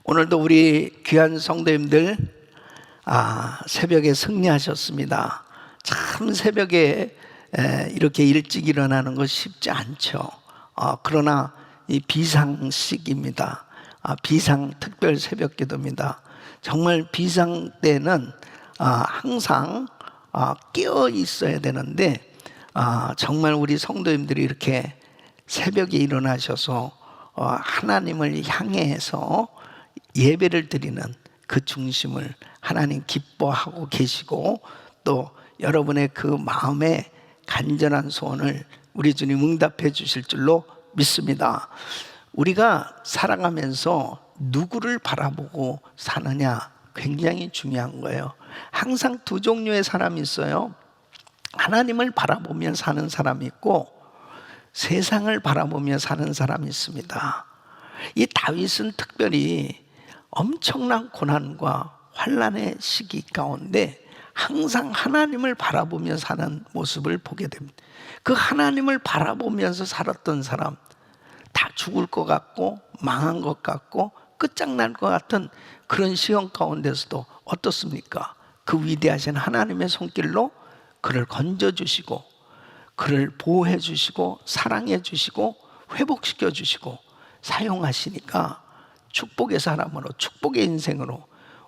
오늘도 우리 귀한 성도님들 새벽에 승리하셨습니다. 참 새벽에 이렇게 일찍 일어나는 거 쉽지 않죠. 그러나 이 비상식입니다. 비상 특별 새벽 기도입니다. 정말 비상 때는 항상 깨어 있어야 되는데 정말 우리 성도님들이 이렇게 새벽에 일어나셔서 하나님을 향해서 예배를 드리는 그 중심을 하나님 기뻐하고 계시고, 또 여러분의 그 마음의 간절한 소원을 우리 주님 응답해 주실 줄로 믿습니다. 우리가 살아가면서 누구를 바라보고 사느냐 굉장히 중요한 거예요. 항상 두 종류의 사람이 있어요. 하나님을 바라보며 사는 사람이 있고 세상을 바라보며 사는 사람이 있습니다. 이 다윗은 특별히 엄청난 고난과 환난의 시기 가운데 항상 하나님을 바라보며 사는 모습을 보게 됩니다. 그 하나님을 바라보면서 살았던 사람, 다 죽을 것 같고 망한 것 같고 끝장날 것 같은 그런 시험 가운데서도 어떻습니까? 그 위대하신 하나님의 손길로 그를 건져주시고 그를 보호해 주시고 사랑해 주시고 회복시켜 주시고 사용하시니까 축복의 사람으로, 축복의 인생으로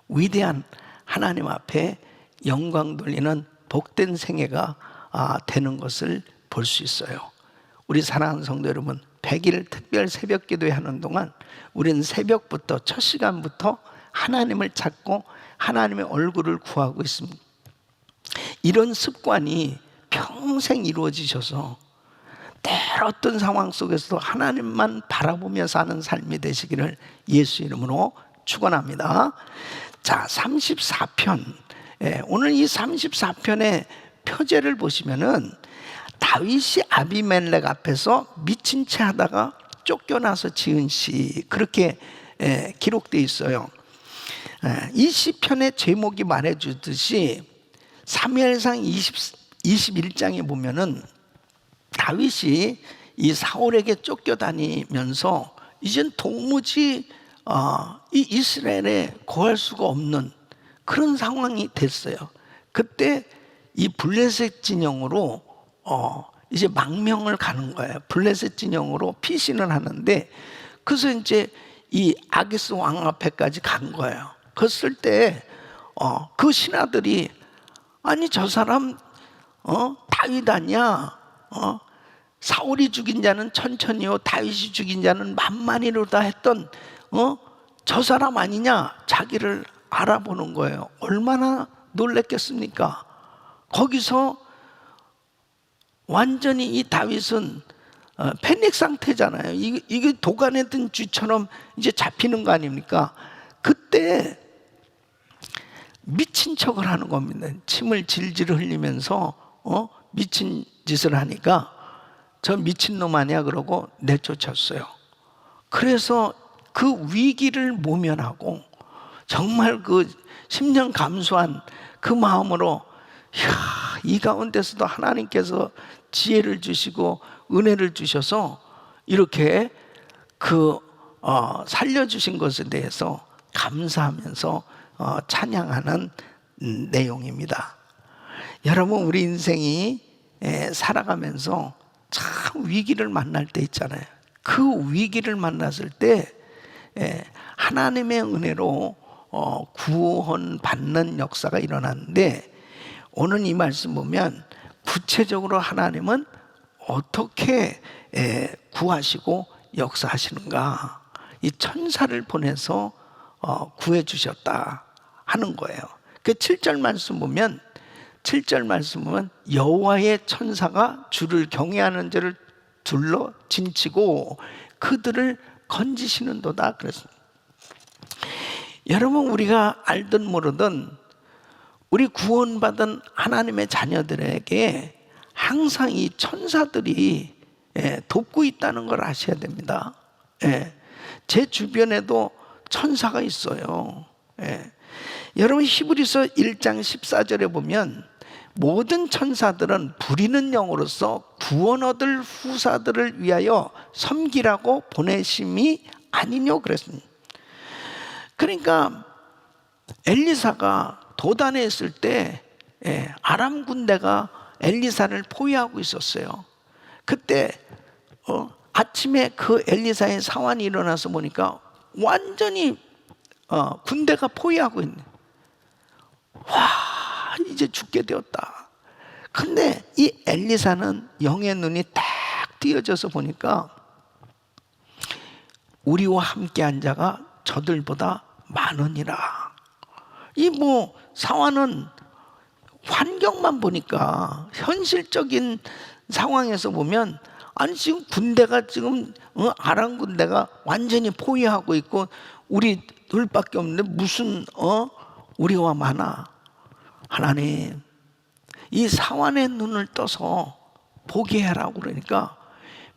위대한 하나님 앞에 영광 돌리는 복된 생애가 되는 것을 볼 수 있어요. 우리 사랑하는 성도 여러분, 100일 특별 새벽 기도회 하는 동안 우리는 새벽부터 첫 시간부터 하나님을 찾고 하나님의 얼굴을 구하고 있습니다. 이런 습관이 평생 이루어지셔서 때로 어떤 상황 속에서도 하나님만 바라보며 사는 삶이 되시기를 예수 이름으로 축원합니다. 자, 34편. 오늘 이 34편의 표제를 보시면은 다윗이 아비멜렉 앞에서 미친 채 하다가 쫓겨나서 지은 시, 그렇게 기록되어 있어요. 이 시편의 제목이 말해주듯이 사무엘상 21장에 보면은 다윗이 이 사울에게 쫓겨다니면서 이젠 도무지 이 이스라엘에 거할 수가 없는 그런 상황이 됐어요. 그때 이 블레셋 진영으로 이제 망명을 가는 거예요. 블레셋 진영으로 피신을 하는데, 그래서 이제 이 아기스 왕 앞에까지 간 거예요. 그랬을 때 그 신하들이 아니 저 사람 다윗 아니야? 사울이 죽인 자는 천천히요 다윗이 죽인 자는 만만히로다 했던 저 사람 아니냐? 자기를 알아보는 거예요. 얼마나 놀랬겠습니까? 거기서 완전히 이 다윗은 패닉 상태잖아요. 이게 도간에 든 쥐처럼 이제 잡히는 거 아닙니까? 그때 미친 척을 하는 겁니다. 침을 질질 흘리면서 미친 짓을 하니까 저 미친놈 아니야 그러고 내쫓았어요. 그래서 그 위기를 모면하고 정말 그 10년 감수한 그 마음으로 이 가운데서도 하나님께서 지혜를 주시고 은혜를 주셔서 이렇게 살려주신 것에 대해서 감사하면서 찬양하는 내용입니다. 여러분, 우리 인생이 살아가면서 참 위기를 만날 때 있잖아요. 그 위기를 만났을 때 하나님의 은혜로 구원받는 역사가 일어나는데, 오늘 이 말씀 보면 구체적으로 하나님은 어떻게 구하시고 역사하시는가, 이 천사를 보내서 구해 주셨다 하는 거예요. 그 7절 말씀 보면 여호와의 천사가 주를 경외하는 자를 둘러 진치고 그들을 건지시는도다 그랬습니다. 여러분, 우리가 알든 모르든 우리 구원받은 하나님의 자녀들에게 항상 이 천사들이 돕고 있다는 걸 아셔야 됩니다. 제 주변에도 천사가 있어요. 여러분, 히브리서 1장 14절에 보면 모든 천사들은 부리는 영으로서 구원 얻을 후사들을 위하여 섬기라고 보내심이 아니뇨 그랬습니다. 그러니까 엘리사가 도단에 있을 때 아람 군대가 엘리사를 포위하고 있었어요. 그때 아침에 그 엘리사의 사환이 일어나서 보니까 완전히 군대가 포위하고 있네. 와, 이제 죽게 되었다. 근데 이 엘리사는 영의 눈이 딱 띄어져서 보니까 우리와 함께한 자가 저들보다 많으니라. 이 사환은 환경만 보니까 현실적인 상황에서 보면 아니 지금 군대가 지금 아람 군대가 완전히 포위하고 있고 우리 둘밖에 없는데 무슨 우리와 많아. 하나님 이 사환의 눈을 떠서 보게 하라고 그러니까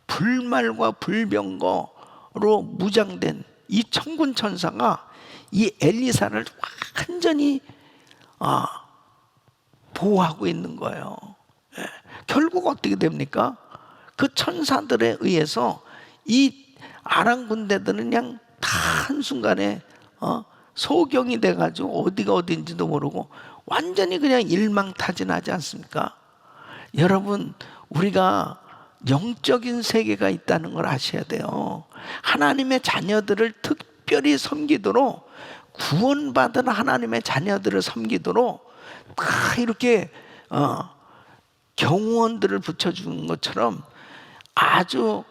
불말과 불병거로 무장된 이 천군 천사가 이 엘리사를 완전히 보호하고 있는 거예요. 결국 어떻게 됩니까? 그 천사들에 의해서 이 아람 군대들은 그냥 다 한순간에 소경이 돼가지고 어디가 어딘지도 모르고 완전히 그냥 일망타진하지 않습니까? 여러분, 우리가 영적인 세계가 있다는 걸 아셔야 돼요. 하나님의 자녀들을 특별히 섬기도록, 구원받은 하나님의 자녀들을 섬기도록 다 이렇게 경호원들을 붙여주는 것처럼 아주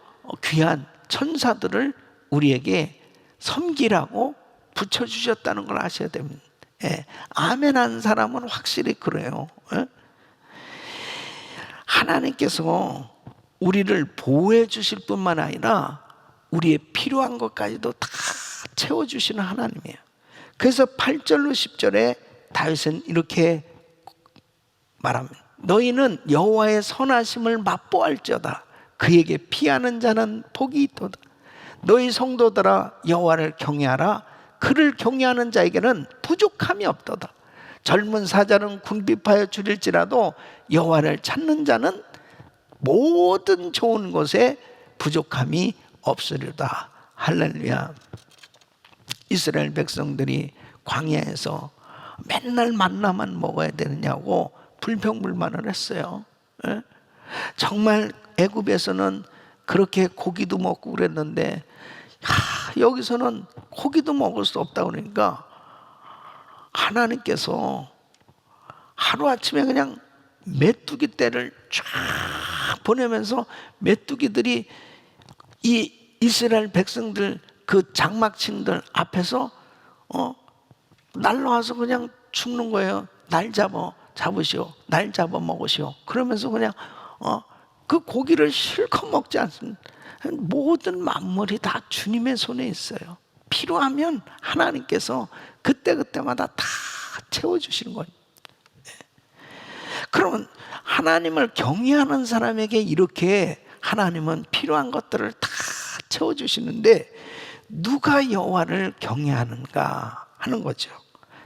귀한 천사들을 우리에게 섬기라고 붙여주셨다는 걸 아셔야 됩니다. 아멘 한 사람은 확실히 그래요. 하나님께서 우리를 보호해 주실 뿐만 아니라 우리의 필요한 것까지도 다 채워주시는 하나님이에요. 그래서 8절로 10절에 다윗은 이렇게 말합니다. 너희는 여호와의 선하심을 맛보알지어다. 그에게 피하는 자는 복이 있도다. 너희 성도들아 여호와를 경외하라. 그를 경외하는 자에게는 부족함이 없도다. 젊은 사자는 궁핍하여 줄일지라도 여호와를 찾는 자는 모든 좋은 것에 부족함이 없으리로다. 할렐루야. 이스라엘 백성들이 광야에서 맨날 만나만 먹어야 되느냐고 불평불만을 했어요. 정말 애굽에서는 그렇게 고기도 먹고 그랬는데 여기서는 고기도 먹을 수 없다 그러니까 하나님께서 하루아침에 그냥 메뚜기 떼를 쫙 보내면서 메뚜기들이 이 이스라엘 백성들 그 장막친들 앞에서 날라와서 그냥 죽는 거예요. 날 잡으시오. 날 잡아 먹으시오. 그러면서 그냥 그 고기를 실컷 먹지 않습니다. 모든 만물이 다 주님의 손에 있어요. 필요하면 하나님께서 그때그때마다 다 채워주시는 거예요. 그러면 하나님을 경외하는 사람에게 이렇게 하나님은 필요한 것들을 다 채워주시는데 누가 여호와를 경외하는가 하는 거죠.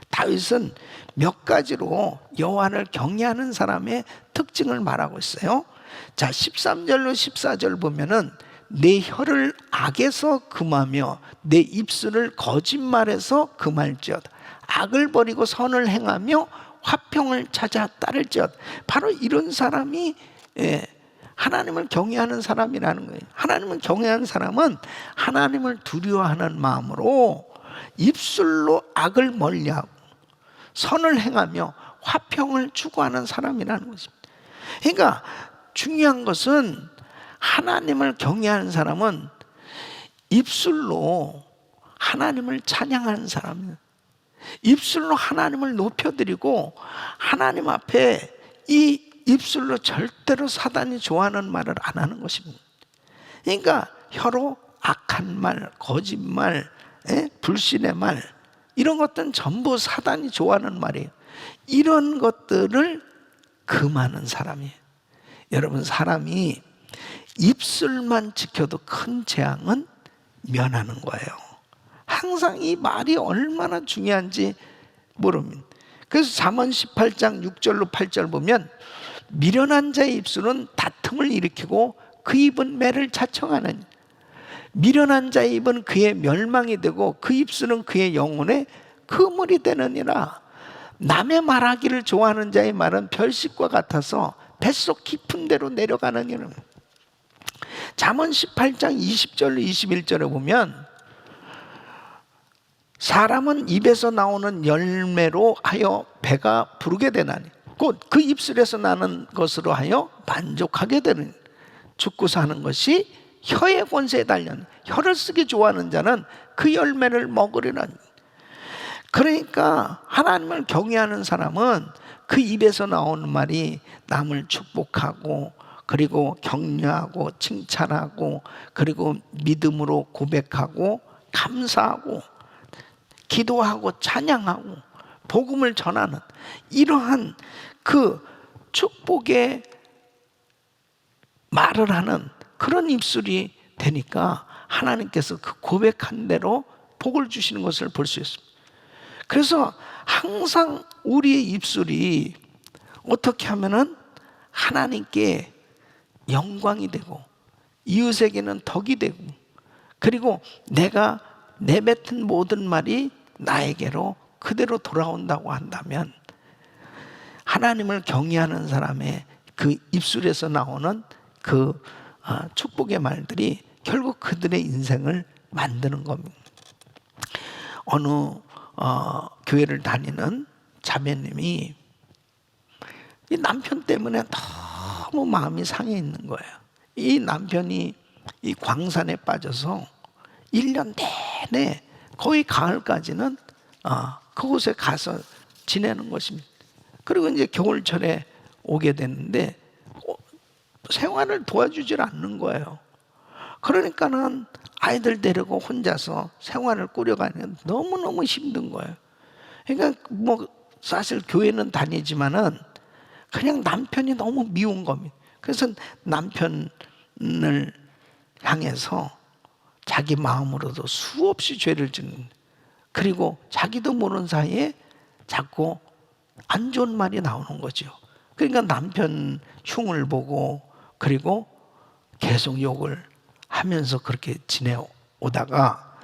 다윗은 몇 가지로 여호와를 경외하는 사람의 특징을 말하고 있어요. 자, 13절로 14절 보면은 내 혀를 악에서 금하며 내 입술을 거짓말에서 금할지어다. 악을 버리고 선을 행하며 화평을 찾아 따를지어다. 바로 이런 사람이 하나님을 경외하는 사람이라는 거예요. 하나님을 경외하는 사람은 하나님을 두려워하는 마음으로 입술로 악을 멀리하고 선을 행하며 화평을 추구하는 사람이라는 것입니다. 그러니까 중요한 것은 하나님을 경외하는 사람은 입술로 하나님을 찬양하는 사람이에요. 입술로 하나님을 높여드리고 하나님 앞에 이 입술로 절대로 사단이 좋아하는 말을 안 하는 것입니다. 그러니까 혀로 악한 말, 거짓말, 불신의 말 이런 것들은 전부 사단이 좋아하는 말이에요. 이런 것들을 금하는 사람이에요. 여러분, 사람이 입술만 지켜도 큰 재앙은 면하는 거예요. 항상 이 말이 얼마나 중요한지 모릅니다. 그래서 잠언 18장 6절로 8절 보면 미련한 자의 입술은 다툼을 일으키고 그 입은 매를 자청하는, 미련한 자의 입은 그의 멸망이 되고 그 입술은 그의 영혼의 그물이 되느니라. 남의 말하기를 좋아하는 자의 말은 별식과 같아서 뱃속 깊은 데로 내려가느니라. 잠언 18장 20절 21절에 보면 사람은 입에서 나오는 열매로 하여 배가 부르게 되나니 곧 그 입술에서 나는 것으로 하여 만족하게 되느니 죽고 사는 것이 혀의 권세에 달렸니 혀를 쓰기 좋아하는 자는 그 열매를 먹으리라니. 그러니까 하나님을 경외하는 사람은 그 입에서 나오는 말이 남을 축복하고 그리고 격려하고 칭찬하고 그리고 믿음으로 고백하고 감사하고 기도하고 찬양하고 복음을 전하는 이러한 그 축복의 말을 하는 그런 입술이 되니까 하나님께서 그 고백한 대로 복을 주시는 것을 볼 수 있습니다. 그래서 항상 우리의 입술이 어떻게 하면은 하나님께 영광이 되고 이웃에게는 덕이 되고 그리고 내가 내뱉은 모든 말이 나에게로 그대로 돌아온다고 한다면 하나님을 경외하는 사람의 그 입술에서 나오는 그 축복의 말들이 결국 그들의 인생을 만드는 겁니다. 어느 교회를 다니는 자매님이 이 남편 때문에 너무 마음이 상해 있는 거예요. 이 남편이 이 광산에 빠져서 1년 내내 거의 가을까지는 그곳에 가서 지내는 것입니다. 그리고 이제 겨울철에 오게 됐는데 생활을 도와주질 않는 거예요. 그러니까는 아이들 데리고 혼자서 생활을 꾸려가는 너무너무 힘든 거예요. 그러니까 뭐 사실 교회는 다니지만은 그냥 남편이 너무 미운 겁니다. 그래서 남편을 향해서 자기 마음으로도 수없이 죄를 짓는, 그리고 자기도 모르는 사이에 자꾸 안 좋은 말이 나오는 거죠. 그러니까 남편 흉을 보고 그리고 계속 욕을 하면서 그렇게 지내오다가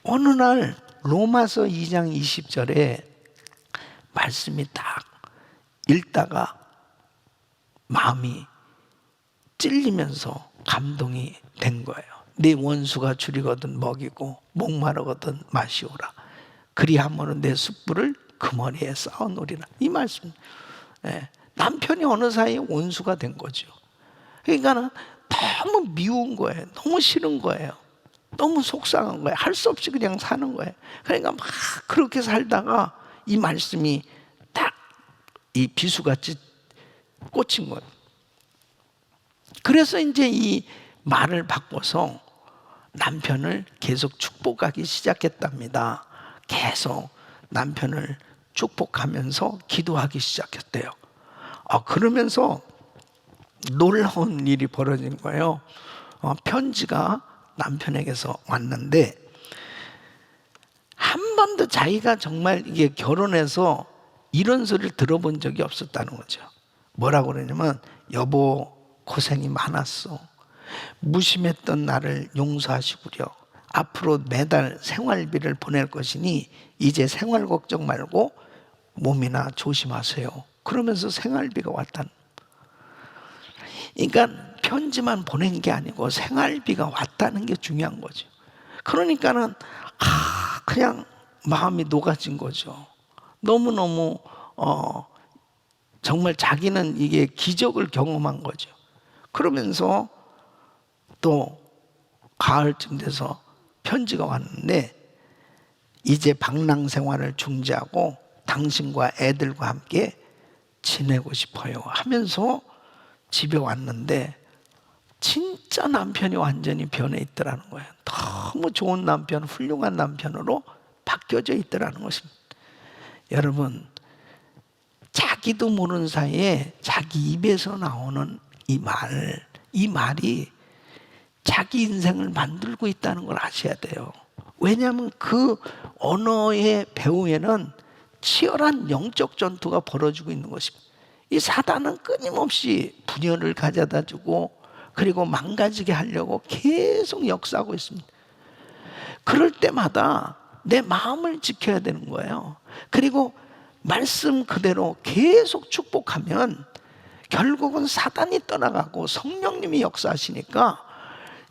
어느 날 로마서 2장 20절에 말씀이 딱 읽다가 마음이 찔리면서 감동이 된 거예요. 네 원수가 줄이거든 먹이고 목마르거든 마시오라. 그리하면은 내 숯불을 그 머리에 쌓아놓으리라. 이 말씀. 남편이 어느 사이에 원수가 된 거죠. 그러니까 너무 미운 거예요. 너무 싫은 거예요. 너무 속상한 거예요. 할 수 없이 그냥 사는 거예요. 그러니까 막 그렇게 살다가 이 말씀이 딱 이 비수같이 꽂힌 거예요. 그래서 이제 이 말을 바꿔서 남편을 계속 축복하기 시작했답니다. 계속 남편을 축복하면서 기도하기 시작했대요. 그러면서 놀라운 일이 벌어진 거예요. 편지가 남편에게서 왔는데 한 번도 자기가 정말 이게 결혼해서 이런 소리를 들어본 적이 없었다는 거죠. 뭐라고 그러냐면, 여보 고생이 많았어. 무심했던 나를 용서하시구려. 앞으로 매달 생활비를 보낼 것이니 이제 생활 걱정 말고 몸이나 조심하세요. 그러면서 생활비가 왔다는. 그러니까 편지만 보낸 게 아니고 생활비가 왔다는 게 중요한 거죠. 그러니까는 그냥 마음이 녹아진 거죠. 너무너무 정말 자기는 이게 기적을 경험한 거죠. 그러면서 또 가을쯤 돼서 편지가 왔는데, 이제 방랑 생활을 중지하고 당신과 애들과 함께 지내고 싶어요 하면서 집에 왔는데 진짜 남편이 완전히 변해 있더라는 거예요. 너무 좋은 남편, 훌륭한 남편으로 바뀌어져 있더라는 것입니다. 여러분, 자기도 모르는 사이에 자기 입에서 나오는 이 말이 자기 인생을 만들고 있다는 걸 아셔야 돼요. 왜냐하면 그 언어의 배후에는 치열한 영적 전투가 벌어지고 있는 것입니다. 이 사단은 끊임없이 분열을 가져다 주고 그리고 망가지게 하려고 계속 역사하고 있습니다. 그럴 때마다 내 마음을 지켜야 되는 거예요. 그리고 말씀 그대로 계속 축복하면 결국은 사단이 떠나가고 성령님이 역사하시니까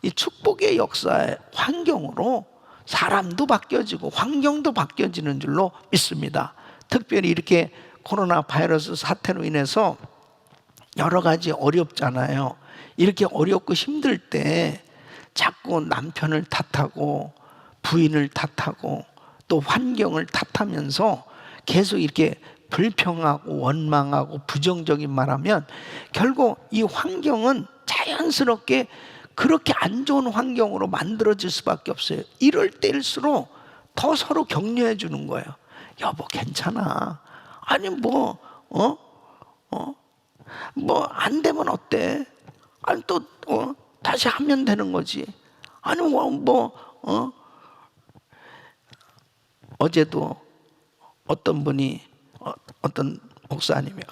이 축복의 역사의 환경으로 사람도 바뀌어지고 환경도 바뀌어지는 줄로 믿습니다. 특별히 이렇게 코로나 바이러스 사태로 인해서 여러 가지 어렵잖아요. 이렇게 어렵고 힘들 때 자꾸 남편을 탓하고 부인을 탓하고 또 환경을 탓하면서 계속 이렇게 불평하고 원망하고 부정적인 말하면 결국 이 환경은 자연스럽게 그렇게 안 좋은 환경으로 만들어질 수밖에 없어요. 이럴 때일수록 더 서로 격려해 주는 거예요. 여보 괜찮아. 아니 뭐 안 되면 어때? 아니 또 다시 하면 되는 거지. 아니 어제도 어떤 분이 어떤 목사님이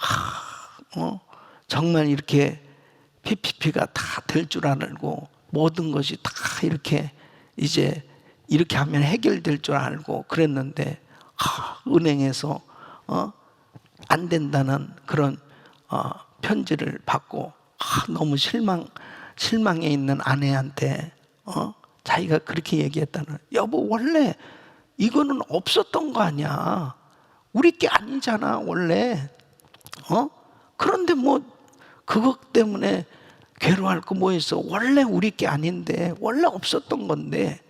정말 이렇게 PPP가 다 될 줄 알고 모든 것이 다 이렇게 이제 이렇게 하면 해결될 줄 알고 그랬는데 은행에서 안 된다는 그런 편지를 받고 너무 실망해 있는 아내한테 자기가 그렇게 얘기했다는, 여보 원래 이거는 없었던 거 아니야. 우리 게 아니잖아 원래. 그런데 뭐 그것 때문에 괴로워할 거 뭐 있어. 원래 우리 게 아닌데 원래 없었던 건데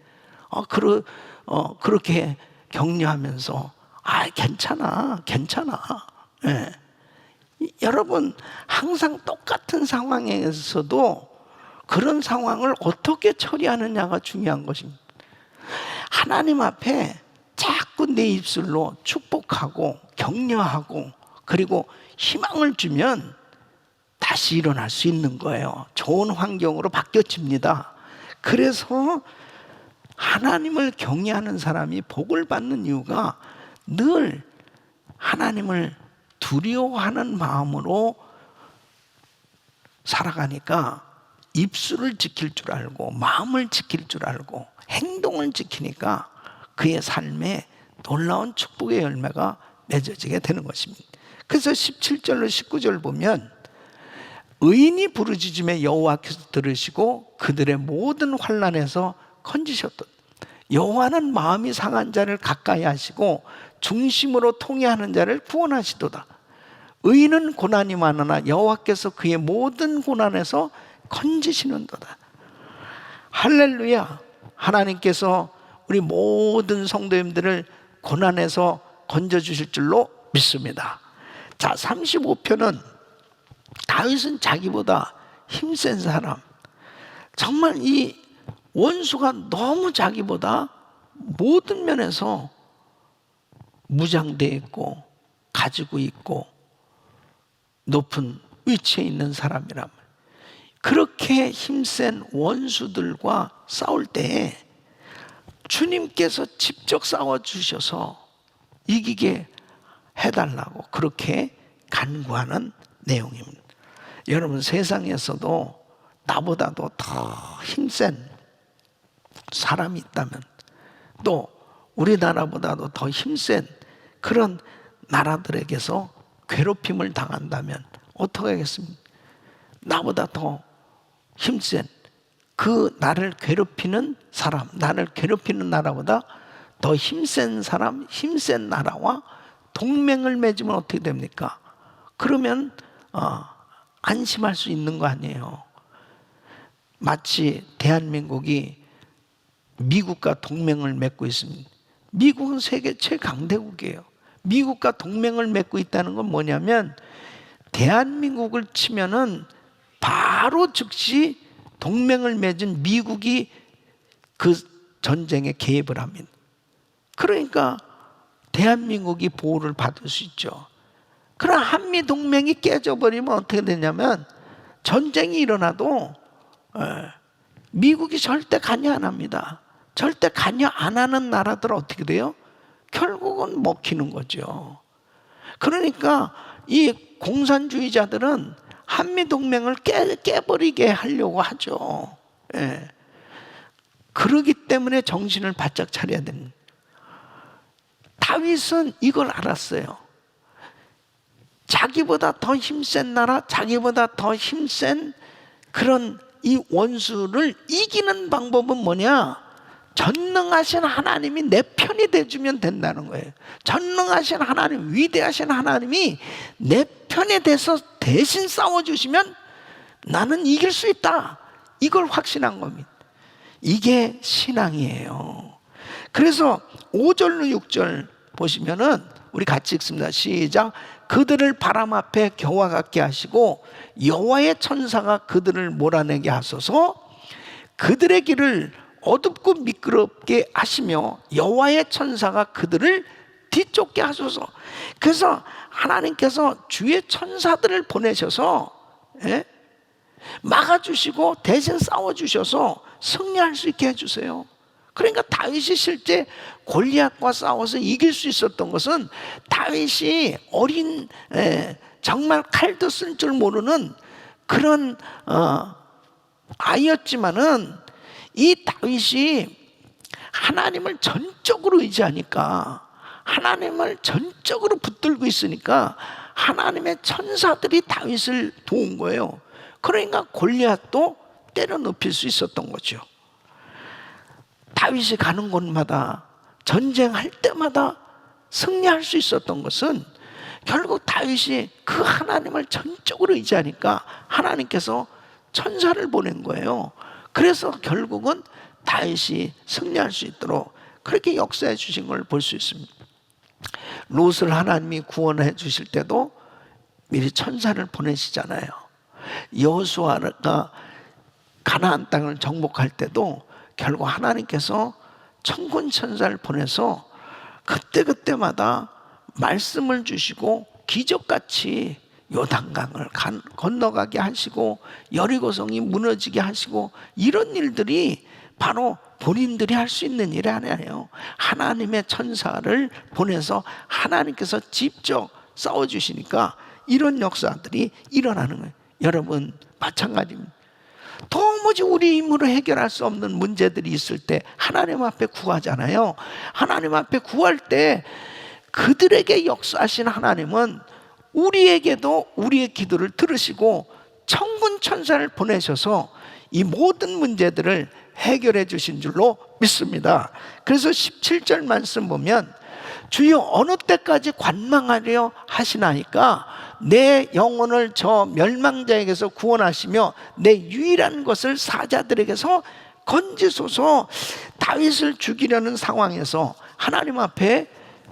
그렇게 격려하면서 괜찮아 예. 여러분 항상 똑같은 상황에서도 그런 상황을 어떻게 처리하느냐가 중요한 것입니다. 하나님 앞에 자꾸 내 입술로 축복하고 격려하고 그리고 희망을 주면 다시 일어날 수 있는 거예요. 좋은 환경으로 바뀌어집니다. 그래서 하나님을 경외하는 사람이 복을 받는 이유가 늘 하나님을 두려워하는 마음으로 살아가니까 입술을 지킬 줄 알고 마음을 지킬 줄 알고 행동을 지키니까 그의 삶에 놀라운 축복의 열매가 맺어지게 되는 것입니다. 그래서 17절로 19절 보면 의인이 부르짖음에 여호와께서 들으시고 그들의 모든 환난에서 건지셨다. 여호와는 마음이 상한 자를 가까이 하시고 중심으로 통회하는 자를 구원하시도다. 의인은 고난이 많으나 여호와께서 그의 모든 고난에서 건지시는도다. 할렐루야. 하나님께서 우리 모든 성도님들을 고난에서 건져주실 줄로 믿습니다. 자, 35편은 다윗은 자기보다 힘센 사람, 정말 이 원수가 너무 자기보다 모든 면에서 무장되어 있고 가지고 있고 높은 위치에 있는 사람이란 말이에요. 그렇게 힘센 원수들과 싸울 때 주님께서 직접 싸워주셔서 이기게 해달라고 그렇게 간구하는 내용입니다. 여러분 세상에서도 나보다도 더 힘센 사람이 있다면 또 우리나라보다도 더 힘센 그런 나라들에게서 괴롭힘을 당한다면 어떻게 하겠습니까? 나보다 더 힘센 그 나를 괴롭히는 사람, 나를 괴롭히는 나라보다 더 힘센 사람, 힘센 나라와 동맹을 맺으면 어떻게 됩니까? 그러면 안심할 수 있는 거 아니에요. 마치 대한민국이 미국과 동맹을 맺고 있습니다. 미국은 세계 최강대국이에요. 미국과 동맹을 맺고 있다는 건 뭐냐면 대한민국을 치면은 바로 즉시 동맹을 맺은 미국이 그 전쟁에 개입을 합니다. 그러니까 대한민국이 보호를 받을 수 있죠. 그러나 한미 동맹이 깨져버리면 어떻게 되냐면 전쟁이 일어나도 미국이 절대 관여 안 합니다. 절대 관여 안 하는 나라들은 어떻게 돼요? 결국은 먹히는 거죠. 그러니까 이 공산주의자들은 한미 동맹을 깨버리게 하려고 하죠. 그러기 때문에 정신을 바짝 차려야 됩니다. 다윗은 이걸 알았어요. 자기보다 더 힘센 나라, 자기보다 더 힘센 그런 이 원수를 이기는 방법은 뭐냐? 전능하신 하나님이 내 편이 돼주면 된다는 거예요. 전능하신 하나님, 위대하신 하나님이 내 편에 대해서 대신 싸워주시면 나는 이길 수 있다. 이걸 확신한 겁니다. 이게 신앙이에요. 그래서 5절로 6절 보시면은 우리 같이 읽습니다. 시작. 그들을 바람 앞에 겨와 같게 하시고 여호와의 천사가 그들을 몰아내게 하소서. 그들의 길을 어둡고 미끄럽게 하시며 여호와의 천사가 그들을 뒤쫓게 하소서. 그래서 하나님께서 주의 천사들을 보내셔서 막아주시고 대신 싸워주셔서 승리할 수 있게 해주세요. 그러니까 다윗이 실제 골리앗과 싸워서 이길 수 있었던 것은 다윗이 어린 정말 칼도 쓸 줄 모르는 그런 아이였지만은 이 다윗이 하나님을 전적으로 의지하니까, 하나님을 전적으로 붙들고 있으니까 하나님의 천사들이 다윗을 도운 거예요. 그러니까 골리앗도 때려 눕힐 수 있었던 거죠. 다윗이 가는 곳마다, 전쟁할 때마다 승리할 수 있었던 것은 결국 다윗이 그 하나님을 전적으로 의지하니까 하나님께서 천사를 보낸 거예요. 그래서 결국은 다윗이 승리할 수 있도록 그렇게 역사해 주신 걸 볼 수 있습니다. 롯을 하나님이 구원해 주실 때도 미리 천사를 보내시잖아요. 여호수아가 가나안 땅을 정복할 때도 결국 하나님께서 천군 천사를 보내서 그때그때마다 말씀을 주시고 기적같이 요단강을 건너가게 하시고 여리고성이 무너지게 하시고, 이런 일들이 바로 본인들이 할 수 있는 일이 아니에요. 하나님의 천사를 보내서 하나님께서 직접 싸워주시니까 이런 역사들이 일어나는 거예요. 여러분 마찬가지입니다. 도무지 우리 힘으로 해결할 수 없는 문제들이 있을 때 하나님 앞에 구하잖아요. 하나님 앞에 구할 때 그들에게 역사하신 하나님은 우리에게도 우리의 기도를 들으시고 천군 천사를 보내셔서 이 모든 문제들을 해결해 주신 줄로 믿습니다. 그래서 17절 말씀 보면 주여 어느 때까지 관망하려 하시나이까 내 영혼을 저 멸망자에게서 구원하시며 내 유일한 것을 사자들에게서 건지소서. 다윗을 죽이려는 상황에서 하나님 앞에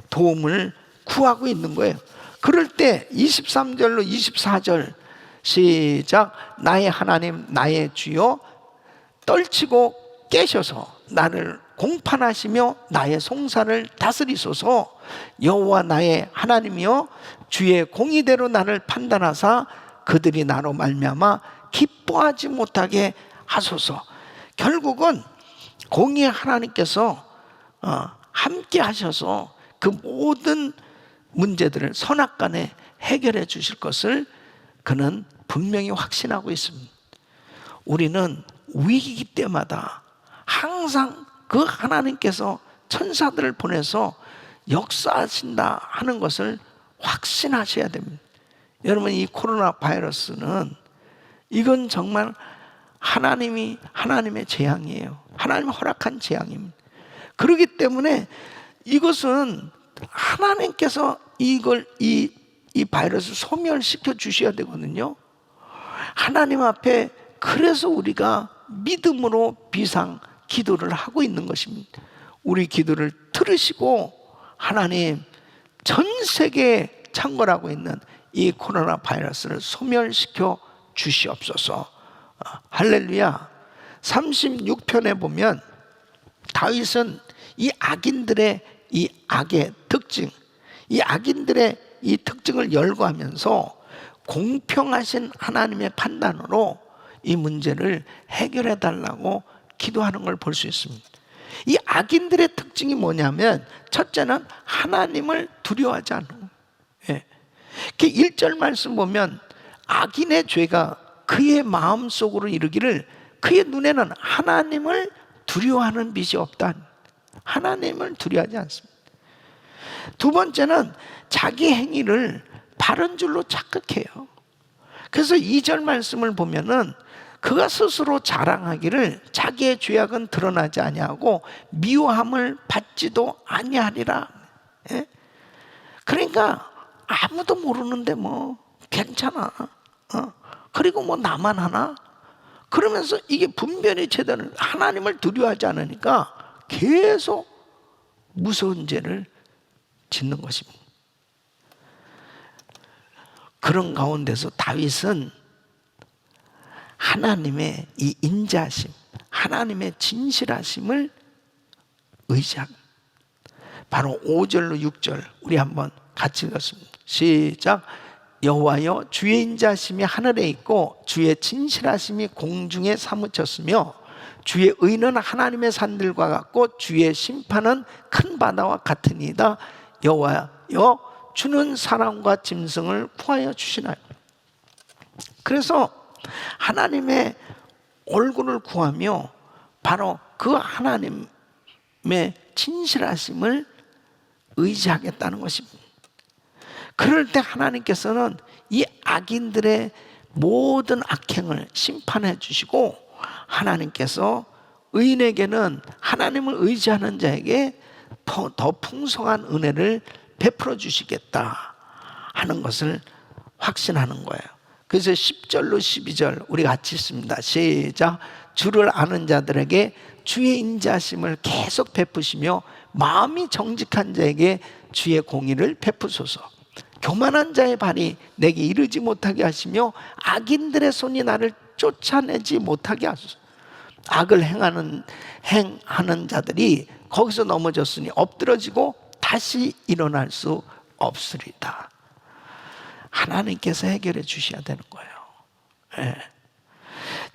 도움을 구하고 있는 거예요. 그럴 때 23절로 24절 시작. 나의 하나님 나의 주여 떨치고 깨셔서 나를 공판하시며 나의 송사를 다스리소서. 여호와 나의 하나님이여 주의 공의대로 나를 판단하사 그들이 나로 말미암아 기뻐하지 못하게 하소서. 결국은 공의의 하나님께서 함께 하셔서 그 모든 문제들을 선악간에 해결해 주실 것을 그는 분명히 확신하고 있습니다. 우리는 위기 때마다 항상 그 하나님께서 천사들을 보내서 역사하신다 하는 것을 확신하셔야 됩니다. 여러분, 이 코로나 바이러스는 이건 정말 하나님의 재앙이에요. 하나님이 허락한 재앙입니다. 그렇기 때문에 이것은 하나님께서 이 바이러스를 소멸시켜 주셔야 되거든요. 하나님 앞에 그래서 우리가 믿음으로 비상 기도를 하고 있는 것입니다. 우리 기도를 들으시고 하나님 전 세계에 창궐하고 있는 이 코로나 바이러스를 소멸시켜 주시옵소서. 할렐루야. 36편에 보면 다윗은 이 악인들의 이 악의 특징, 이 악인들의 이 특징을 열거하면서 공평하신 하나님의 판단으로 이 문제를 해결해 달라고 기도하는 걸 볼 수 있습니다. 이 악인들의 특징이 뭐냐면 첫째는 하나님을 두려워하지 않는 거예요. 예. 1절 말씀 보면 악인의 죄가 그의 마음속으로 이르기를 그의 눈에는 하나님을 두려워하는 빛이 없다. 하나님을 두려워하지 않습니다. 두 번째는 자기 행위를 바른 줄로 착각해요. 그래서 2절 말씀을 보면은 그가 스스로 자랑하기를 자기의 죄악은 드러나지 아니하고 미워함을 받지도 아니하리라. 예? 그러니까 아무도 모르는데 뭐 괜찮아. 그리고 뭐 나만 하나? 그러면서 이게 분별이 제대로 하나님을 두려워하지 않으니까 계속 무서운 죄를 짓는 것입니다. 그런 가운데서 다윗은 하나님의 이 인자심, 하나님의 진실하심을 의지합니다. 바로 5절로 6절 우리 한번 같이 읽었습니다. 시작. 여호와여, 주의 인자심이 하늘에 있고 주의 진실하심이 공중에 사무쳤으며 주의 의는 하나님의 산들과 같고 주의 심판은 큰 바다와 같으니이다. 여호와여, 주는 사람과 짐승을 구하여 주시나요? 그래서 하나님의 얼굴을 구하며 바로 그 하나님의 진실하심을 의지하겠다는 것입니다. 그럴 때 하나님께서는 이 악인들의 모든 악행을 심판해 주시고 하나님께서 의인에게는 하나님을 의지하는 자에게 더 풍성한 은혜를 베풀어 주시겠다 하는 것을 확신하는 거예요. 그래서 10절로 12절 우리 같이 읽습니다. 시작. 주를 아는 자들에게 주의 인자심을 계속 베푸시며 마음이 정직한 자에게 주의 공의를 베푸소서. 교만한 자의 발이 내게 이르지 못하게 하시며 악인들의 손이 나를 쫓아내지 못하게 하소서. 악을 행하는 자들이 거기서 넘어졌으니 엎드러지고 다시 일어날 수 없으리다. 하나님께서 해결해 주셔야 되는 거예요. 네.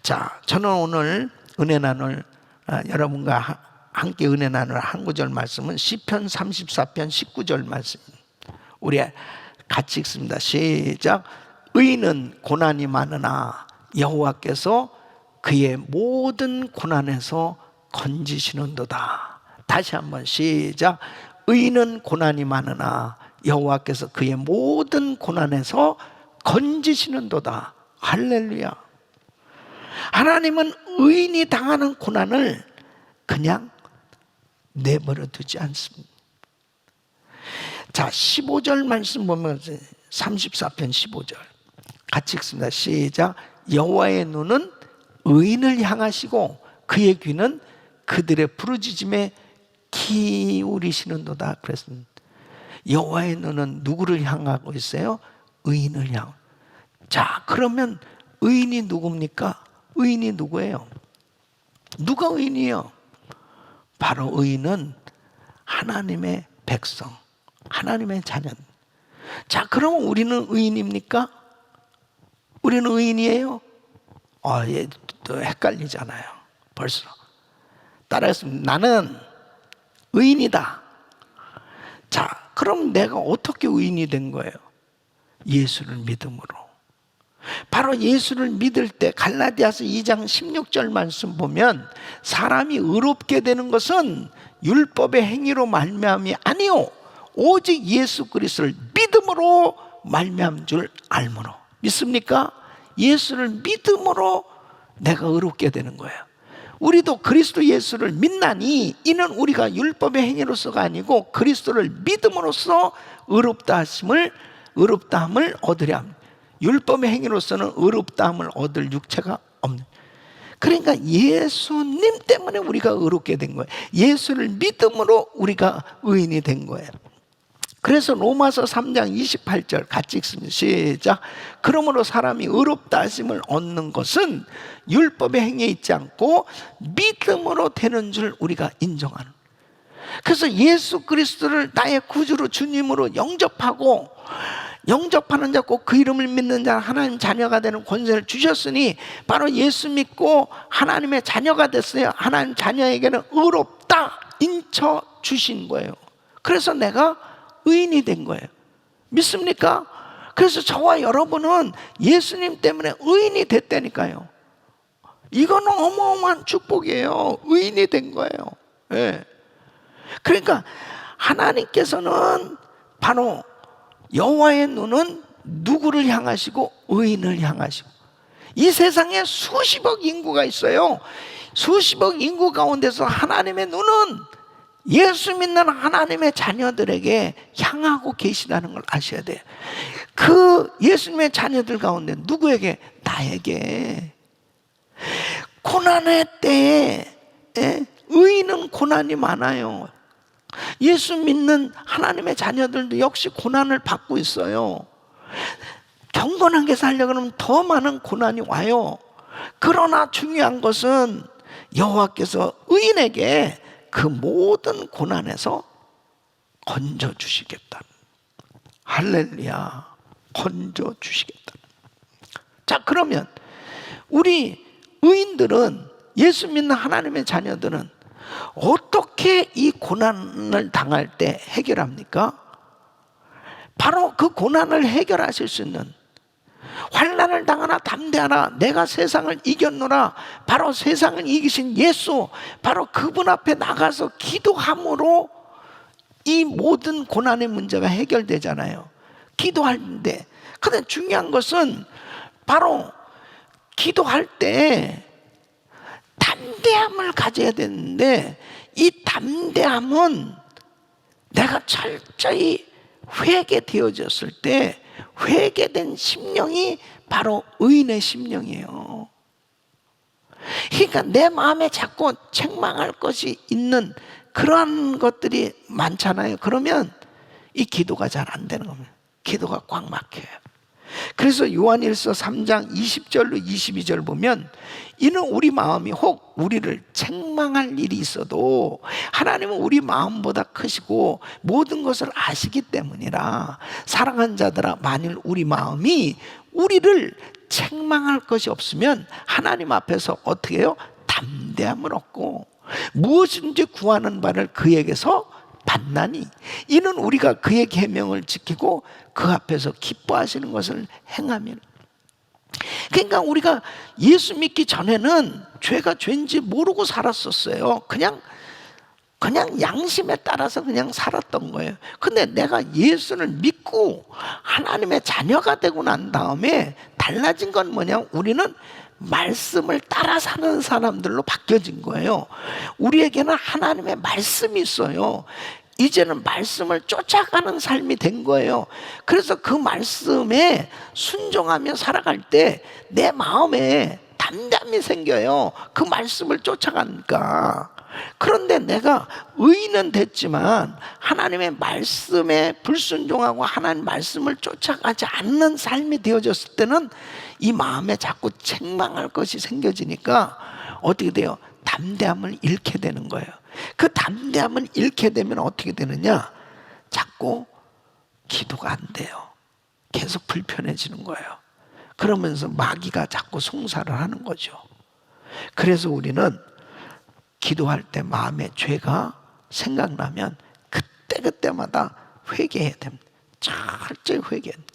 자, 저는 오늘 은혜 나눌 여러분과 함께 은혜 나눌 한 구절 말씀은 시편 34편 19절 말씀입니다. 우리 같이 읽습니다. 시작. 의인은 고난이 많으나 여호와께서 그의 모든 고난에서 건지시는도다. 다시 한번 시작. 의인은 고난이 많으나 여호와께서 그의 모든 고난에서 건지시는도다. 할렐루야. 하나님은 의인이 당하는 고난을 그냥 내버려 두지 않습니다. 자, 15절 말씀 보면 34편 15절 같이 읽습니다. 시작. 여호와의 눈은 의인을 향하시고 그의 귀는 그들의 부르짖음에 기울이시는도다. 그랬습니다. 여호와의 눈은 누구를 향하고 있어요? 의인을 향. 자, 그러면 의인이 누굽니까? 의인이 누구예요? 누가 의인이에요? 바로 의인은 하나님의 백성, 하나님의 자녀. 자, 그럼 우리는 의인입니까? 우리는 의인이에요? 얘 또 헷갈리잖아요. 벌써 따라했습니다. 나는 의인이다. 자, 그럼 내가 어떻게 의인이 된 거예요? 예수를 믿음으로. 바로 예수를 믿을 때 갈라디아서 2장 16절 말씀 보면 사람이 의롭게 되는 것은 율법의 행위로 말미암이 아니요 오직 예수 그리스도를 믿음으로 말미암은 줄 알므로. 믿습니까? 예수를 믿음으로 내가 의롭게 되는 거예요. 우리도 그리스도 예수를 믿나니 이는 우리가 율법의 행위로서가 아니고 그리스도를 믿음으로써 의롭다함을 얻으려 합니다. 율법의 행위로서는 의롭다함을 얻을 육체가 없는. 그러니까 예수님 때문에 우리가 의롭게 된 거예요. 예수를 믿음으로 우리가 의인이 된 거예요. 그래서 로마서 3장 28절 같이 읽습니다. 시작. 그러므로 사람이 의롭다 하심을 얻는 것은 율법의 행위에 있지 않고 믿음으로 되는 줄 우리가 인정하는. 그래서 예수 그리스도를 나의 구주로 주님으로 영접하는 자, 꼭 그 이름을 믿는 자 하나님 자녀가 되는 권세를 주셨으니 바로 예수 믿고 하나님의 자녀가 됐어요. 하나님 자녀에게는 의롭다 인쳐 주신 거예요. 그래서 내가 의인이 된 거예요. 믿습니까? 그래서 저와 여러분은 예수님 때문에 의인이 됐다니까요. 이거는 어마어마한 축복이에요. 의인이 된 거예요. 예. 그러니까 하나님께서는 바로 여호와의 눈은 누구를 향하시고? 의인을 향하시고. 이 세상에 수십억 인구가 있어요. 수십억 인구 가운데서 하나님의 눈은 예수 믿는 하나님의 자녀들에게 향하고 계시다는 걸 아셔야 돼요. 그 예수님의 자녀들 가운데 누구에게? 나에게. 고난의 때에 의인은 고난이 많아요. 예수 믿는 하나님의 자녀들도 역시 고난을 받고 있어요. 경건하게 살려고 하면 더 많은 고난이 와요. 그러나 중요한 것은 여호와께서 의인에게 그 모든 고난에서 건져주시겠다. 할렐루야. 건져주시겠다. 자, 그러면 우리 의인들은, 예수 믿는 하나님의 자녀들은 어떻게 이 고난을 당할 때 해결합니까? 바로 그 고난을 해결하실 수 있는, 환난을 당하나 담대하라 내가 세상을 이겼노라, 바로 세상을 이기신 예수, 바로 그분 앞에 나가서 기도함으로 이 모든 고난의 문제가 해결되잖아요. 기도하는데, 근데 중요한 것은 바로 기도할 때 담대함을 가져야 되는데, 이 담대함은 내가 철저히 회개되어졌을 때 회개된 심령이 바로 의인의 심령이에요. 그러니까 내 마음에 자꾸 책망할 것이 있는 그러한 것들이 많잖아요. 그러면 이 기도가 잘 안 되는 겁니다. 기도가 꽉 막혀요. 그래서 요한일서 3장 20절로 22절 보면, 이는 우리 마음이 혹 우리를 책망할 일이 있어도 하나님은 우리 마음보다 크시고 모든 것을 아시기 때문이라. 사랑하는 자들아, 만일 우리 마음이 우리를 책망할 것이 없으면 하나님 앞에서 어떻게 해요? 담대함을 얻고 무엇인지 구하는 바를 그에게서 받나니, 이는 우리가 그의 계명을 지키고 그 앞에서 기뻐하시는 것을 행하면. 그러니까 우리가 예수 믿기 전에는 죄가 죄인지 모르고 살았었어요. 그냥 양심에 따라서 그냥 살았던 거예요. 근데 내가 예수를 믿고 하나님의 자녀가 되고 난 다음에 달라진 건 뭐냐? 우리는 말씀을 따라 사는 사람들로 바뀌어진 거예요. 우리에게는 하나님의 말씀이 있어요. 이제는 말씀을 쫓아가는 삶이 된 거예요. 그래서 그 말씀에 순종하며 살아갈 때 내 마음에 담담이 생겨요. 그 말씀을 쫓아가니까. 그런데 내가 의인은 됐지만 하나님의 말씀에 불순종하고 하나님 말씀을 쫓아가지 않는 삶이 되어졌을 때는 이 마음에 자꾸 책망할 것이 생겨지니까 어떻게 돼요? 담대함을 잃게 되는 거예요. 그 담대함을 잃게 되면 어떻게 되느냐? 자꾸 기도가 안 돼요. 계속 불편해지는 거예요. 그러면서 마귀가 자꾸 송사를 하는 거죠. 그래서 우리는 기도할 때 마음에 죄가 생각나면 그때마다 회개해야 됩니다. 철저히 회개해야 됩니다.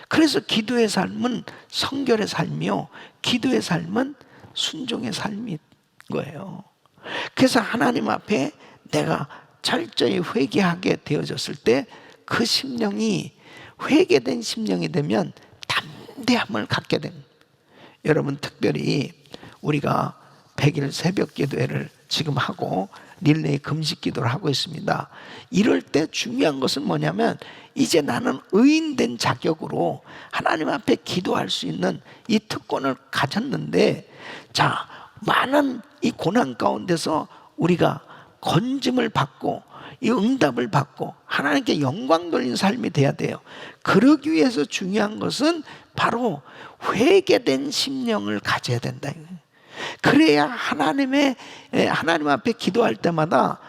그래서 기도의 삶은 성결의 삶이요, 기도의 삶은 순종의 삶인 거예요. 그래서 하나님 앞에 내가 철저히 회개하게 되어졌을 때 그 심령이 회개된 심령이 되면 담대함을 갖게 됩니다. 여러분, 특별히 우리가 100일 새벽 기도회를 지금 하고 릴레이 금식 기도를 하고 있습니다. 이럴 때 중요한 것은 뭐냐면, 이제 나는 의인된 자격으로 하나님 앞에 기도할 수 있는 이 특권을 가졌는데, 자, 많은 이 고난 가운데서 우리가 건짐을 받고 이 응답을 받고 하나님께 영광 돌린 삶이 돼야 돼요. 그러기 위해서 중요한 것은 바로 회개된 심령을 가져야 된다. 그래야 하나님 앞에 기도할 때마다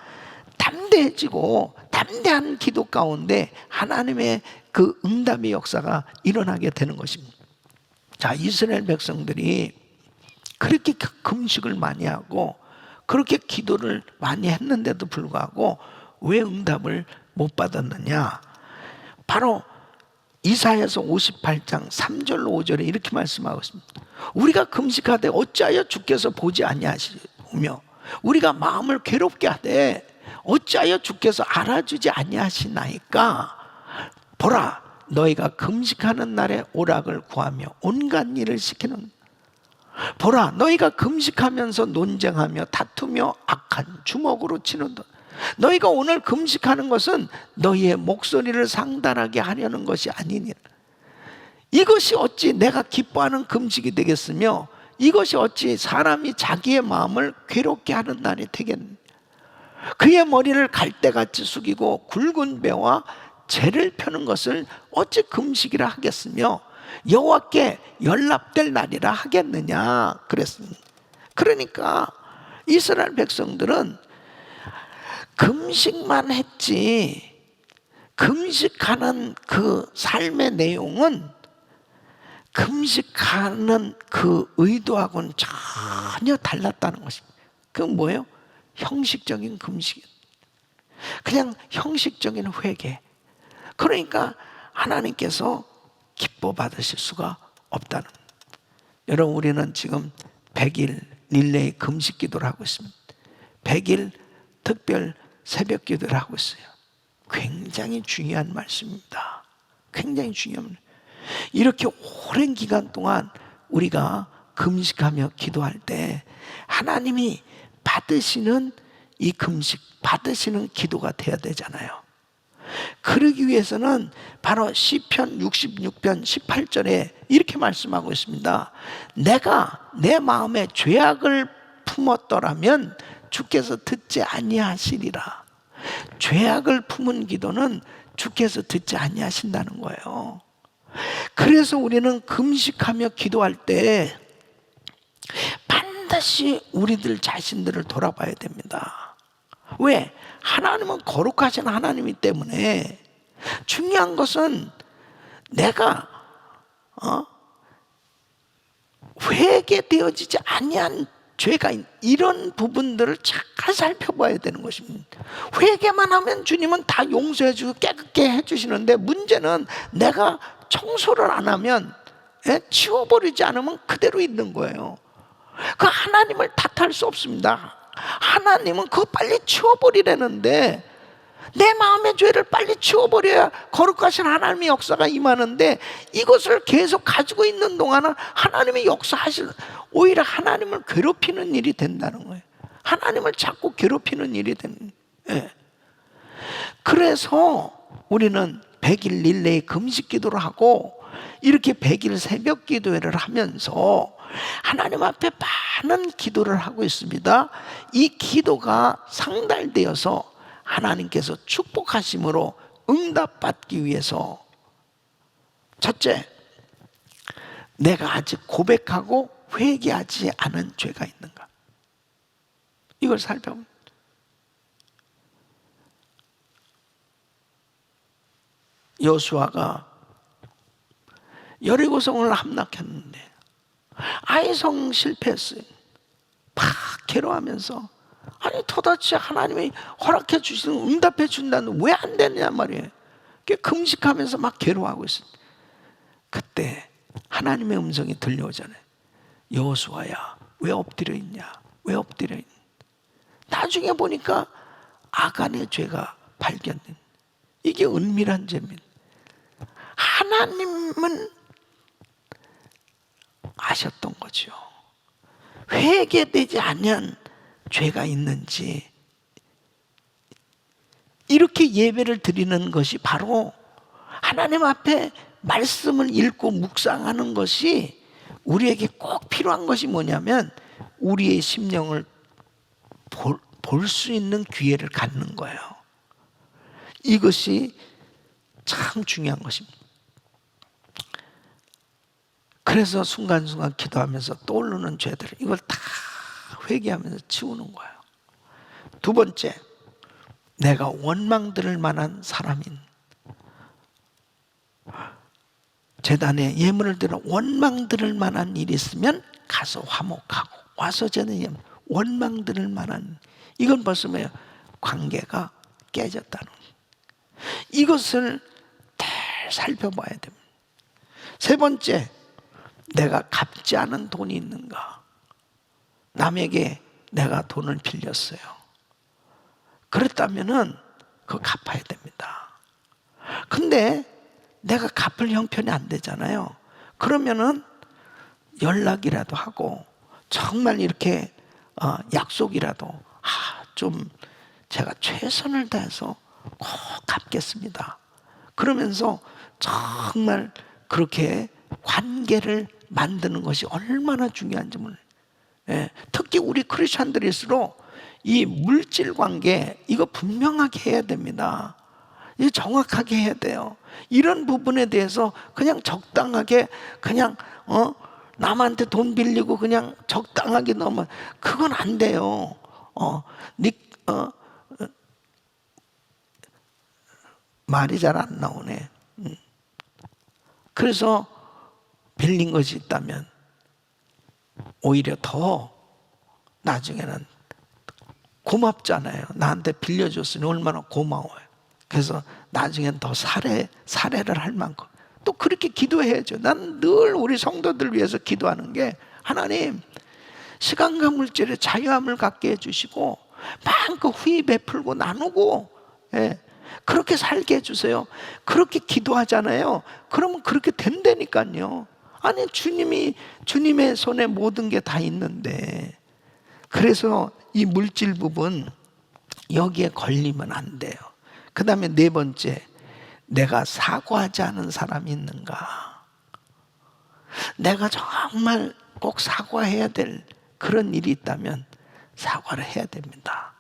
담대해지고, 담대한 기도 가운데 하나님의 그 응답의 역사가 일어나게 되는 것입니다. 자, 이스라엘 백성들이 그렇게 금식을 많이 하고 그렇게 기도를 많이 했는데도 불구하고 왜 응답을 못 받았느냐? 바로 이사야서 58장 3절로 5절에 이렇게 말씀하고 있습니다. 우리가 금식하되 어찌하여 주께서 보지 아니하시며 우리가 마음을 괴롭게 하되 어찌하여 주께서 알아주지 아니하시나이까. 보라, 너희가 금식하는 날에 오락을 구하며 온갖 일을 시키는. 보라, 너희가 금식하면서 논쟁하며 다투며 악한 주먹으로 치는다. 너희가 오늘 금식하는 것은 너희의 목소리를 상달하게 하려는 것이 아니니라. 이것이 어찌 내가 기뻐하는 금식이 되겠으며 이것이 어찌 사람이 자기의 마음을 괴롭게 하는 날이 되겠느냐. 그의 머리를 갈대같이 숙이고 굵은 배와 재를 펴는 것을 어찌 금식이라 하겠으며 여호와께 연락될 날이라 하겠느냐 그랬습니다. 그러니까 이스라엘 백성들은 금식만 했지, 금식하는 그 삶의 내용은 금식하는 그 의도하고는 전혀 달랐다는 것입니다. 그건 뭐예요? 형식적인 금식, 그냥 형식적인 회개. 그러니까 하나님께서 기뻐 받으실 수가 없다는 거예요. 여러분, 우리는 지금 100일 릴레이 금식 기도를 하고 있습니다. 100일 특별 새벽 기도를 하고 있어요. 굉장히 중요한 말씀입니다. 굉장히 중요한. 이렇게 오랜 기간 동안 우리가 금식하며 기도할 때 하나님이 받으시는 이 금식, 받으시는 기도가 돼야 되잖아요. 그러기 위해서는 바로 시편 66편 18절에 이렇게 말씀하고 있습니다. 내가 내 마음에 죄악을 품었더라면 주께서 듣지 아니하시리라. 죄악을 품은 기도는 주께서 듣지 아니하신다는 거예요. 그래서 우리는 금식하며 기도할 때 반드시 우리들 자신들을 돌아봐야 됩니다. 왜? 하나님은 거룩하신 하나님이기 때문에. 중요한 것은 내가 회개되어지지 아니한 죄가 이런 부분들을 잘 살펴봐야 되는 것입니다. 회개만 하면 주님은 다 용서해 주고 깨끗게 해주시는데, 문제는 내가 청소를 안 하면, 치워버리지 않으면 그대로 있는 거예요. 그 하나님을 탓할 수 없습니다. 하나님은 그거 빨리 치워버리라는데, 내 마음의 죄를 빨리 치워버려야 거룩하신 하나님의 역사가 임하는데, 이것을 계속 가지고 있는 동안은 하나님의 역사하실, 오히려 하나님을 괴롭히는 일이 된다는 거예요. 하나님을 자꾸 괴롭히는 일이 되는. 그래서 우리는 100일 릴레이 금식 기도를 하고 이렇게 100일 새벽 기도회를 하면서 하나님 앞에 많은 기도를 하고 있습니다. 이 기도가 상달되어서 하나님께서 축복하심으로 응답받기 위해서, 첫째, 내가 아직 고백하고 회개하지 않은 죄가 있는가, 이걸 살펴보면, 여호수아가 여리고성을 함락했는데 아이성 실패했어요. 막 괴로워하면서, 아니 도대체 하나님이 허락해 주시는, 응답해 준다는 왜 안 되냐 말이에요. 금식하면서 막 괴로워하고 있어요. 그때 하나님의 음성이 들려오잖아요. 여호수아야, 왜 엎드려 있냐, 왜 엎드려 있냐. 나중에 보니까 아간의 죄가 발견된, 이게 은밀한 죄입니다. 하나님은 아셨던 거죠. 회개되지 않은 죄가 있는지. 이렇게 예배를 드리는 것이 바로 하나님 앞에 말씀을 읽고 묵상하는 것이 우리에게 꼭 필요한 것이 뭐냐면, 우리의 심령을 볼 수 있는 기회를 갖는 거예요. 이것이 참 중요한 것입니다. 그래서 순간순간 기도하면서 떠오르는 죄들을, 이걸 다 회개하면서 치우는 거예요. 두 번째, 내가 원망 들을 만한 사람인, 제단에 예물을 들어 원망 들을 만한 일이 있으면 가서 화목하고 와서 제단에 원망 들을 만한, 이건 벌써 뭐예요? 관계가 깨졌다는 거예요. 이것을 살펴봐야 됩니다. 세 번째, 내가 갚지 않은 돈이 있는가? 남에게 내가 돈을 빌렸어요. 그랬다면은 그거 갚아야 됩니다. 근데 내가 갚을 형편이 안 되잖아요. 그러면은 연락이라도 하고 정말 이렇게 약속이라도 좀 제가 최선을 다해서 꼭 갚겠습니다. 그러면서 정말 그렇게 관계를 만드는 것이 얼마나 중요한지 몰라요. 예, 특히 우리 크리스천들일수록 이 물질 관계 이거 분명하게 해야 됩니다. 이거 정확하게 해야 돼요. 이런 부분에 대해서 그냥 적당하게 그냥 남한테 돈 빌리고 그냥 적당하게 넣으면 그건 안 돼요. 말이 잘 안 나오네. 그래서 빌린 것이 있다면 오히려 더 나중에는 고맙잖아요. 나한테 빌려줬으니 얼마나 고마워요. 그래서 나중엔 더 살해를 할 만큼 또 그렇게 기도해야죠. 난 늘 우리 성도들 위해서 기도하는 게 하나님 시간과 물질의 자유함을 갖게 해주시고 마음껏 후히 베풀고 나누고 그렇게 살게 해주세요. 그렇게 기도하잖아요. 그러면 그렇게 된다니까요. 아니 주님의 손에 모든 게 다 있는데 그래서 이 물질 부분 여기에 걸리면 안 돼요. 그 다음에 네 번째, 내가 사과하지 않은 사람이 있는가? 내가 정말 꼭 사과해야 될 그런 일이 있다면 사과를 해야 됩니다.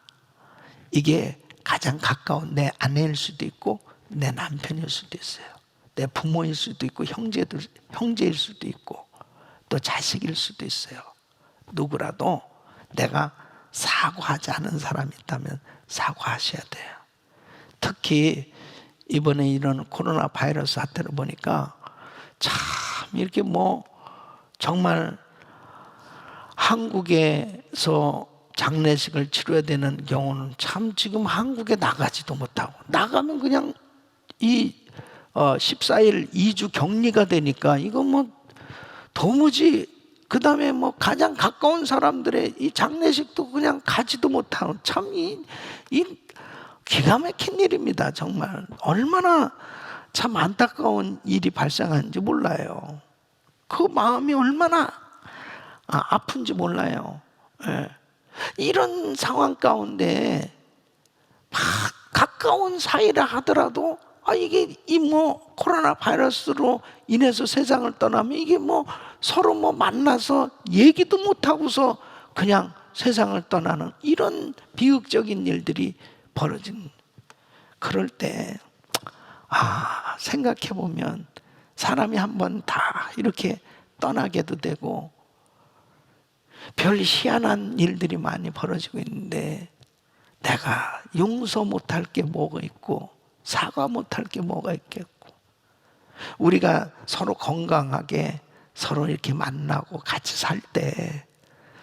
이게 가장 가까운 내 아내일 수도 있고 내 남편일 수도 있어요. 내 부모일 수도 있고 형제일 수도 있고 또 자식일 수도 있어요. 누구라도 내가 사과하지 않은 사람이 있다면 사과하셔야 돼요. 특히 이번에 이런 코로나 바이러스 사태를 보니까 참 이렇게 정말 한국에서 장례식을 치러야 되는 경우는 참 지금 한국에 나가지도 못하고 나가면 그냥 이 14일 2주 격리가 되니까 이거 도무지 그 다음에 가장 가까운 사람들의 이 장례식도 그냥 가지도 못하고 참 이 기가 막힌 일입니다. 정말 얼마나 참 안타까운 일이 발생하는지 몰라요. 그 마음이 얼마나 아픈지 몰라요. 이런 상황 가운데 막 가까운 사이라 하더라도 이게 코로나 바이러스로 인해서 세상을 떠나면 이게 서로 만나서 얘기도 못하고서 그냥 세상을 떠나는 이런 비극적인 일들이 벌어진 그럴 때 생각해 보면 사람이 한번 다 이렇게 떠나게도 되고 별 희한한 일들이 많이 벌어지고 있는데 내가 용서 못할 게 뭐가 있고 사과 못할 게 뭐가 있겠고 우리가 서로 건강하게 서로 이렇게 만나고 같이 살 때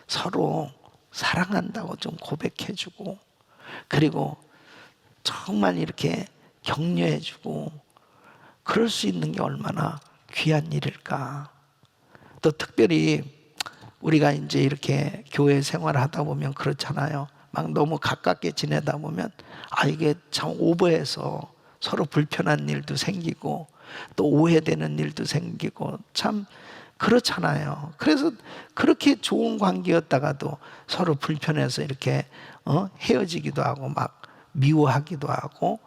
서로 사랑한다고 좀 고백해주고 그리고 정말 이렇게 격려해주고 그럴 수 있는 게 얼마나 귀한 일일까. 또 특별히 우리가 이제 이렇게 교회 생활을 하다 보면 그렇잖아요. 막 너무 가깝게 지내다 보면 이게 참 오버해서 서로 불편한 일도 생기고 또 오해되는 일도 생기고 참 그렇잖아요. 그래서 그렇게 좋은 관계였다가도 서로 불편해서 이렇게 헤어지기도 하고 막 미워하기도 하고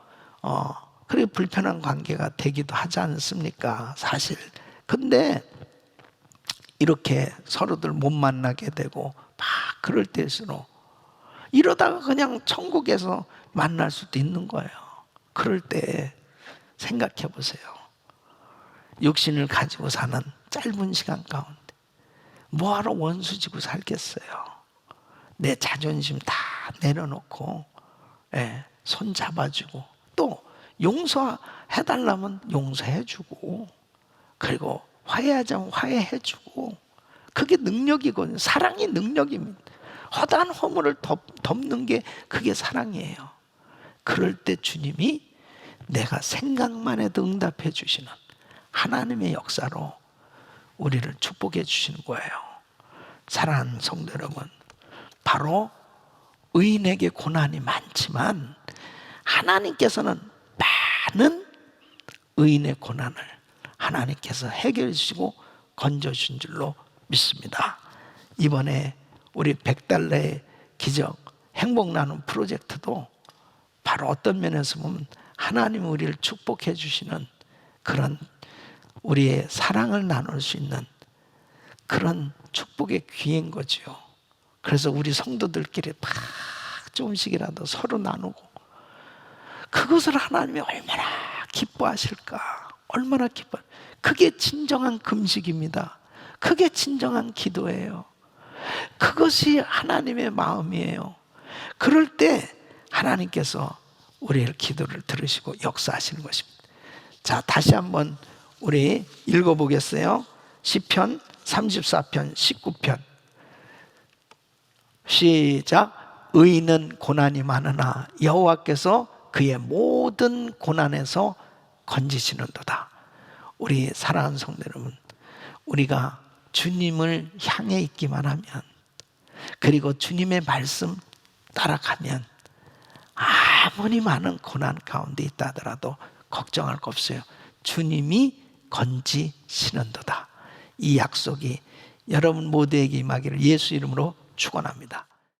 그리고 불편한 관계가 되기도 하지 않습니까? 사실. 근데 이렇게 서로들 못 만나게 되고 막 그럴 때일수록 이러다가 그냥 천국에서 만날 수도 있는 거예요. 그럴 때 생각해 보세요. 육신을 가지고 사는 짧은 시간 가운데 뭐하러 원수 지고 살겠어요. 내 자존심 다 내려놓고 손 잡아주고 또 용서해달라면 용서해주고 그리고 화해하자면 화해해주고 그게 능력이거든요. 사랑이 능력입니다. 허다한 허물을 덮는 게 그게 사랑이에요. 그럴 때 주님이 내가 생각만 해도 응답해 주시는 하나님의 역사로 우리를 축복해 주시는 거예요. 사랑하는 성도 여러분, 바로 의인에게 고난이 많지만 하나님께서는 많은 의인의 고난을 하나님께서 해결해 주시고 건져 주신 줄로 믿습니다. 이번에 우리 100달러의 기적 행복 나눔 프로젝트도 바로 어떤 면에서 보면 하나님이 우리를 축복해 주시는 그런 우리의 사랑을 나눌 수 있는 그런 축복의 기회인 거지요. 그래서 우리 성도들끼리 막 조금씩이라도 서로 나누고, 그것을 하나님이 얼마나 기뻐하실까. 얼마나 기뻐. 그게 진정한 금식입니다. 그게 진정한 기도예요. 그것이 하나님의 마음이에요. 그럴 때 하나님께서 우리의 기도를 들으시고 역사하시는 것입니다. 자, 다시 한번 우리 읽어보겠어요. 시편 34편 19편 시작. 의인은 고난이 많으나 여호와께서 그의 모든 고난에서 건지시는도다. 우리 사랑하는 성도 여러분, 우리가 주님을 향해 있기만 하면, 그리고 주님의 말씀 따라가면 아무리 많은 고난 가운데 있다 하더라도 걱정할 거 없어요. 주님이 건지시는도다. 이 약속이 여러분 모두에게 임하기를 예수 이름으로 축원합니다.